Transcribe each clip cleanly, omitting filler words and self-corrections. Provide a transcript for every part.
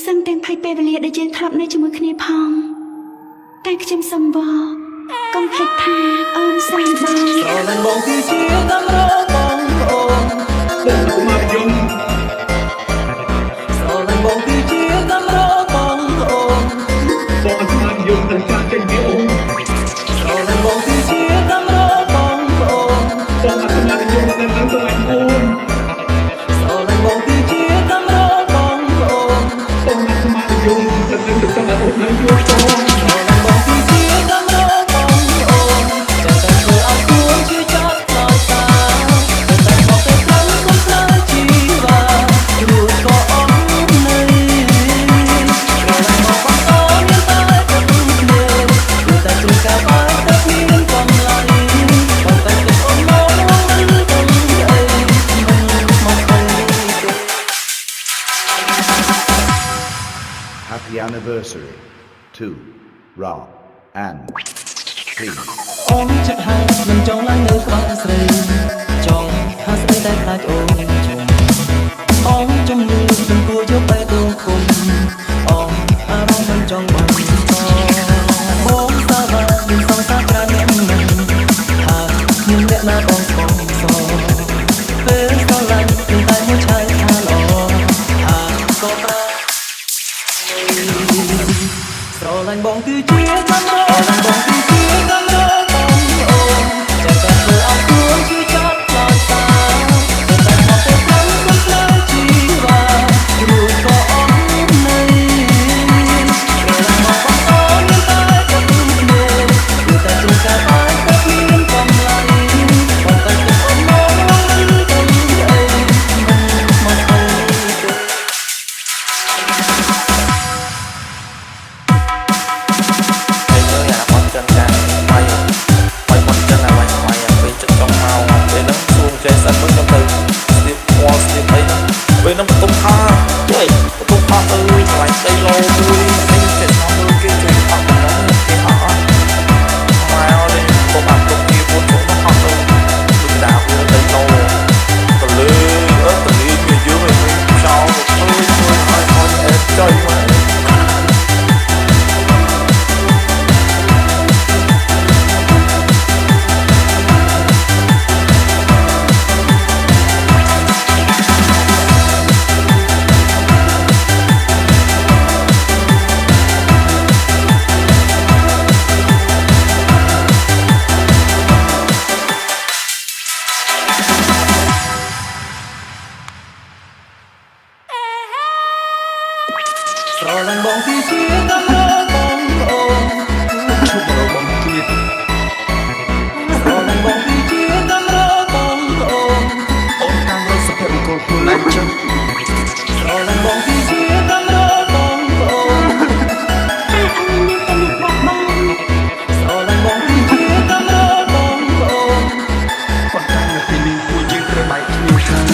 សឹងទាំងភ័យពេលវេលាដែលយើងធ្លាប់នៅជាមួយគ្នាផងតែខ្ញុំសំបកុំភ្លេចថាអូនសានបងស្រឡាញ់បងគឺជាតម្របងប្អូនបងកុមារយំស្រឡាញ់បងគឺជាតម្របងប្អូនបងស្មារយំតែចាក់ចេញពីអូនស្រឡាញ់បងគឺជាតម្របងប្អូនបងស្មារយំតែនឹងស្រឡាញ់អូនស្រឡាញ់បងគឺជាតម្របងប្អូនបងស្មារយំតែនឹងស្រឡាញ់អូននឹងយល់តHappy anniversary to Ra and Please អូនចិត្តហើយមិនចង់ឡើងនៅក្បែរស្រីចង់ថាស្រីតែខ្លាចអូនជុំអូនជំនឿមិនគួរយកបែរដួងគុំអូនអារម្មណ៍មិនចង់បានបងសាវ៉ាមានសងសាក្រានអ្នកមិនហើយមានអ្នកណាបងបងសពេលស្រឡាញ់មានតែមួយឆាយថាល្អហើយក៏ប្រាស្រឡាញ់បងគឺជាតម្របងគឺជាតម្របងអូនតែតែធ្វើឲ្យខ្លួនជឿចាប់ខ្លោចតាតែតែមកទៅព្រមមិនខ្លាចជីវ៉ារួចក៏អស់នៃស្រឡាញ់មកបងអូនមានតែតែគ្នាគឺតែជួនកាលបាយតែមានកំឡៃបងតែគិតអូនមកមិនទៅអីមកអីទៅใจสั่นเมื่อจำเป็นสติวอลสติไปนะเป็นน้ำประตูผ้าเฮ้ยประตูผ้าไหลใจโลด้วยให้เจ็ดน้องมือเกี่ยวจุดปักน้องมือเกี่ยวหามาเอาเลยผมอัดตรงนี้บนผมต้องทำเลยลูกดาวเลยใจโลตะลือตะลือมีเยอะเลยชาวเฮ้ยเอ็ดใจมาស្រឡាញ់បងគឺជាតម្របងប្អូនជួបរបងជាស្រឡាញ់បងគឺជាតម្របងប្អូនអូនតាមរកសុភមង្គលខ្លួនឯងចឹងស្រឡាញ់បងគឺជាតម្របងប្អូនតែអើយនឹងតែនេះបោះបងស្រឡាញ់បងគឺជាតម្របងប្អូនប៉ុន្តែនៅពេលនេះពួកយើងត្រូវបែកគ្នាខាង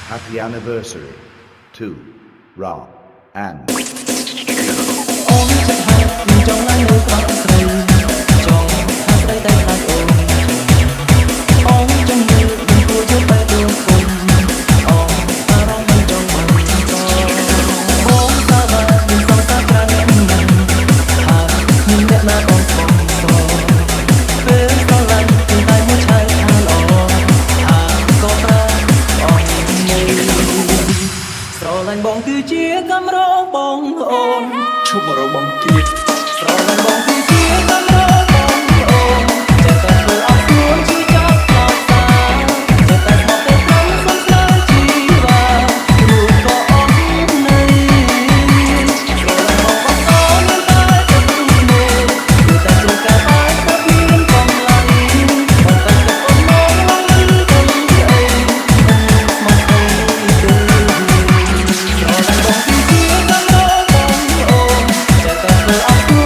Happy anniversary to Ra and អូនចិត្តហើយមិនចង់ឡើងនៅក្បែរស្រីចង់ថាស្រីតែខ្លាចអូនអូនជំនឿមិនគួរយកបែរដួងគុំអូនអារម្មណ៍មិនចង់បានបងសាវ៉ាមានសងសាក្រានអ្នកមិនហើយមានអ្នកណាបងបងសពេលស្រឡាញ់គឺតែមួយឆាយថាល្អហើយក៏ប្រាអស់នៃស្រឡាញ់បងគឺជាកម្របងប្អូនឈប់របងទៀតស្រឡាញ់បងគឺជាកម្របងប្អូនតែតែធ្វើឲ្យខ្លួនជឿចាប់ខ្លោចតាតែតែមកទៅព្រមមិនខ្លាចជីវ៉ារួចក៏អស់នៃស្រឡាញ់បងប្អូនមានតែតែគ្នាគឺតែជួនកាលបាយតែមានកំឡៃបងតែគិតអូនមកមិនទៅអីមកអីទៅស្រឡាញ់បងគឺជាតម្របងប្អូនតែតែធ្វើឲ្យខ្លួន